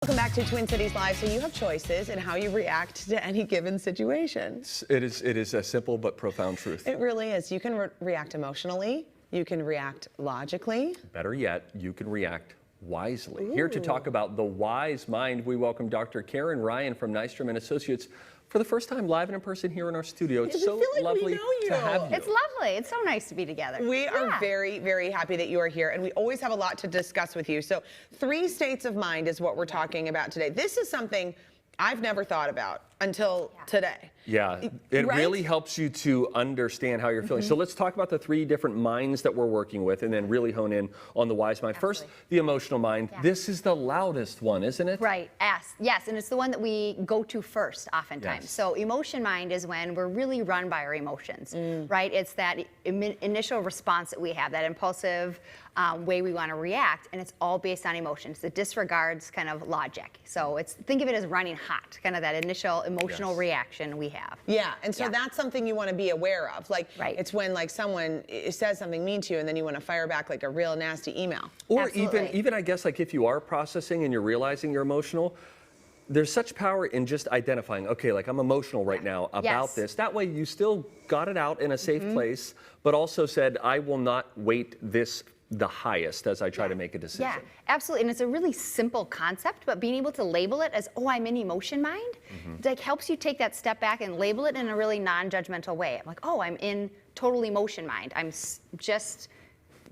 Welcome back to Twin Cities Live. So you have choices in how you react to any given situation. It is a simple but profound truth. It really is. You can react emotionally. You can react logically. Better yet, you can react wisely. Here to talk about the wise mind, we welcome Dr. Karin Ryan from Nystrom and Associates for the first time live and in person here in our studio. It's so lovely to have you. It's lovely. It's so nice to be together. We are very, very happy that you are here, and we always have a lot to discuss with you. So 3 states of mind is what we're talking about today. This is something I've never thought about until today. Yeah, it really helps you to understand how you're feeling. So let's talk about the 3 different minds that we're working with and then really hone in on the wise mind. First, the emotional mind. This is the loudest one, isn't it? Right, yes, and it's the one that we go to first oftentimes. Yes. So emotion mind is when we're really run by our emotions, right? It's that initial response that we have, that impulsive way we want to react, and it's all based on emotions. It disregards kind of logic. So think of it as running hot, kind of that initial emotional reaction we have. Yeah, and so that's something you want to be aware of. Like, it's when like someone says something mean to you and then you want to fire back like a real nasty email. Or even I guess like if you are processing and you're realizing you're emotional, there's such power in just identifying, okay, like I'm emotional right now about this. That way you still got it out in a safe place, but also said, I will not weight this the highest as I try to make a decision. Yeah, absolutely. And it's a really simple concept, but being able to label it as, oh, I'm in emotion mind, like helps you take that step back and label it in a really non-judgmental way. I'm like, oh, I'm in total emotion mind. I'm just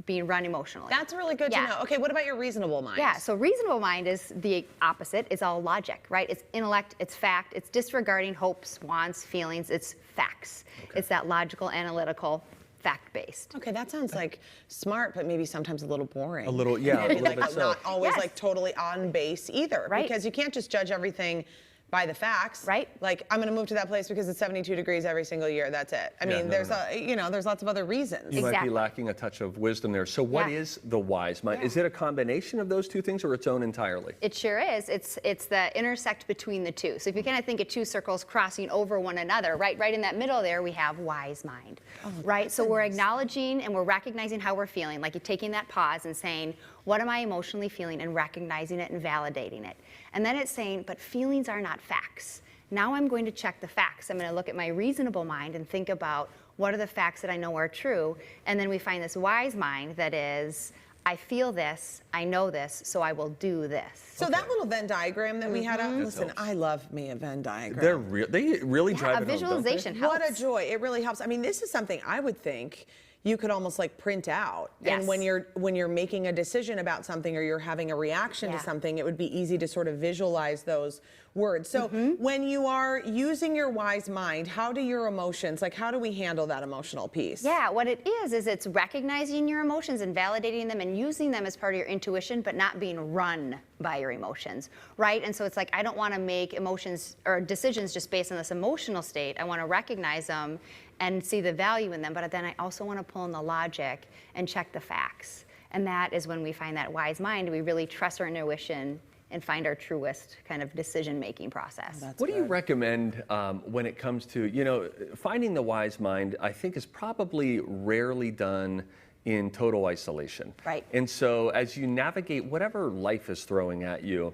being run emotionally. That's really good to know. Okay, what about your reasonable mind? Yeah, so reasonable mind is the opposite. It's all logic, right? It's intellect, it's fact, it's disregarding hopes, wants, feelings, it's facts. It's that logical, analytical, fact-based. Okay, that sounds like smart, but maybe sometimes a little boring. A little, yeah, a little like bit so. Not always like totally on base either. Right. Because you can't just judge everything by the facts. Right. Like, I'm going to move to that place because it's 72 degrees every single year. That's it. I mean, there's there's lots of other reasons. You might be lacking a touch of wisdom there. So what is the wise mind? Is it a combination of those 2 things or its own entirely? It sure is. It's the intersect between the 2. So if you kind of think of 2 circles crossing over one another, right in that middle there we have wise mind, right? So we're acknowledging and we're recognizing how we're feeling, like you're taking that pause and saying, what am I emotionally feeling, and recognizing it and validating it. And then it's saying, but feelings are not facts. Now I'm going to check the facts. I'm going to look at my reasonable mind and think about what are the facts that I know are true. And then we find this wise mind that is, I feel this, I know this, so I will do this. So that little Venn diagram that we had up, listen, I love me a Venn diagram. They really drive it home, a visualization helps. What a joy. It really helps. I mean, this is something I would think you could almost like print out. And when you're making a decision about something or you're having a reaction to something, it would be easy to sort of visualize those words. So when you are using your wise mind, how do your emotions, like how do we handle that emotional piece? Yeah, what it is it's recognizing your emotions and validating them and using them as part of your intuition, but not being run by your emotions, right? And so it's like, I don't want to make emotions or decisions just based on this emotional state. I want to recognize them and see the value in them, but then I also want to pull in the logic and check the facts. And that is when we find that wise mind. We really trust our intuition and find our truest kind of decision-making process. What do you recommend when it comes to, finding the wise mind, I think is probably rarely done in total isolation. Right. And so as you navigate whatever life is throwing at you,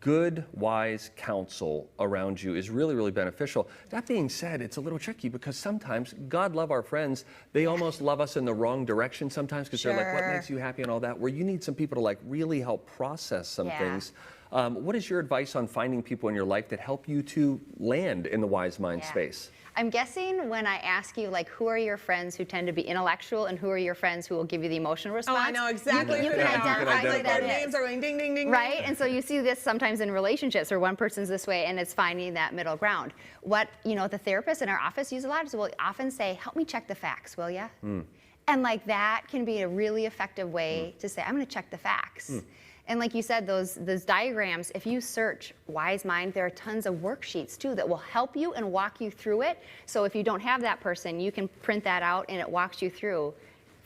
good, wise counsel around you is really, really beneficial. That being said, it's a little tricky because sometimes, God love our friends, they almost love us in the wrong direction sometimes because they're like, what makes you happy and all that, where you need some people to like really help process some things. What is your advice on finding people in your life that help you to land in the wise mind space? I'm guessing when I ask you, like, who are your friends who tend to be intellectual and who are your friends who will give you the emotional response? Oh, I know exactly. You can identify who that is. Names are going ding, ding, ding. Right? And so you see this sometimes in relationships where one person's this way and it's finding that middle ground. What, the therapists in our office use a lot is we'll often say, help me check the facts, will ya? And like that can be a really effective way to say, I'm going to check the facts. And like you said, those diagrams, if you search Wise Mind, there are tons of worksheets too that will help you and walk you through it. So if you don't have that person, you can print that out and it walks you through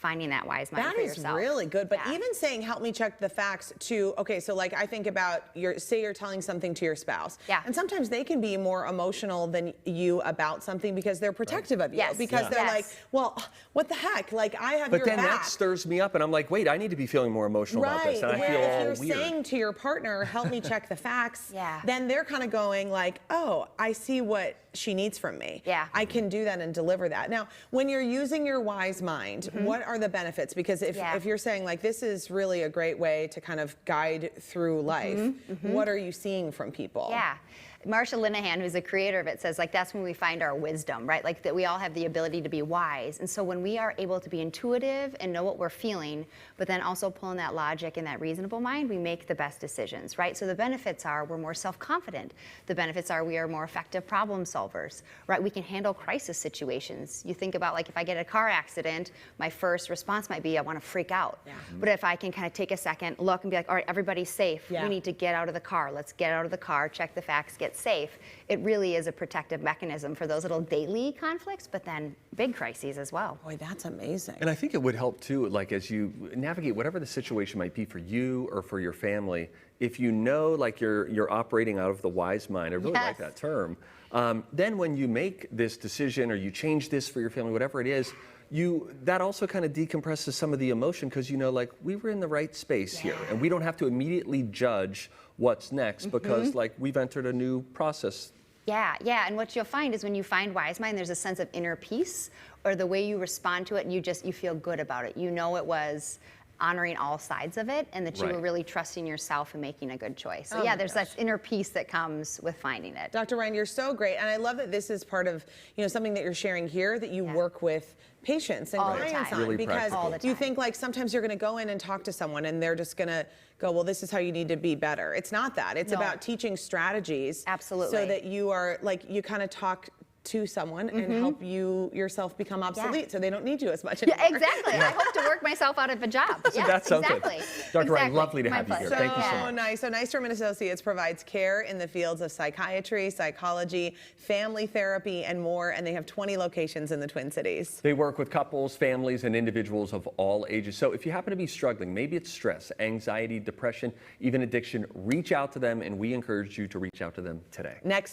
finding that wise mind That for is yourself. really good. But Yeah. even saying, help me check the facts to, okay, so like I think about say you're telling something to your spouse. Yeah. And sometimes they can be more emotional than you about something because they're protective of you. Yes. Because they're Yes. like, well, what the heck? Like I have But your then back. that stirs me up, and I'm like, wait, I need to be feeling more emotional about this, and I Where feel if all you're weird. saying to your partner, help me check the facts, Yeah. then they're kind of going like, oh, I see what she needs from me. Yeah. I can do that and deliver that. Now, when you're using your wise mind, Mm-hmm. what are the benefits? Because if you're saying like, this is really a great way to kind of guide through life, what are you seeing from people? Yeah. Marsha Linehan, who's the creator of it, says like that's when we find our wisdom, right? Like that we all have the ability to be wise. And so when we are able to be intuitive and know what we're feeling, but then also pull in that logic and that reasonable mind, we make the best decisions, right? So the benefits are we're more self-confident. The benefits are we are more effective problem solvers, right? We can handle crisis situations. You think about like if I get a car accident, my first response might be I want to freak out. Yeah. But if I can kind of take a second, look and be like, all right, everybody's safe. Yeah. We need to get out of the car. Let's get out of the car, check the facts, get safe. It really is a protective mechanism for those little daily conflicts, but then big crises as well. Boy, that's amazing. And I think it would help too, like as you navigate whatever the situation might be for you or for your family, if you know like you're operating out of the wise mind, I really like Yes. that term, then when you make this decision or you change this for your family, whatever it is, that also kind of decompresses some of the emotion because you know like we were in the right space here and we don't have to immediately judge what's next because like we've entered a new process. Yeah, yeah, and what you'll find is when you find wise mind, there's a sense of inner peace, or the way you respond to it, and you feel good about it. You know it was honoring all sides of it, and that you were Right. really trusting yourself and making a good choice. So Oh yeah, my there's that inner peace that comes with finding it. Dr. Ryan, you're so great, and I love that this is part of something that you're sharing here that you work with patients and All the clients time. on Really because practical. All the you time. think like sometimes you're going to go in and talk to someone and they're just going to go, well, this is how you need to be better. It's not that. It's No. about teaching strategies, Absolutely. so that you are like you kind of talk to someone and help you yourself become obsolete, so they don't need you as much anymore. Yeah, exactly. I hope to work myself out of a job. Yeah, That sounds good. exactly. Dr. Ryan, Exactly. lovely to My have you here. pleasure. Thank you so So much. nice. So Nystrom and Associates provides care in the fields of psychiatry, psychology, family therapy, and more, and they have 20 locations in the Twin Cities. They work with couples, families, and individuals of all ages. So if you happen to be struggling, maybe it's stress, anxiety, depression, even addiction, reach out to them, and we encourage you to reach out to them today. Next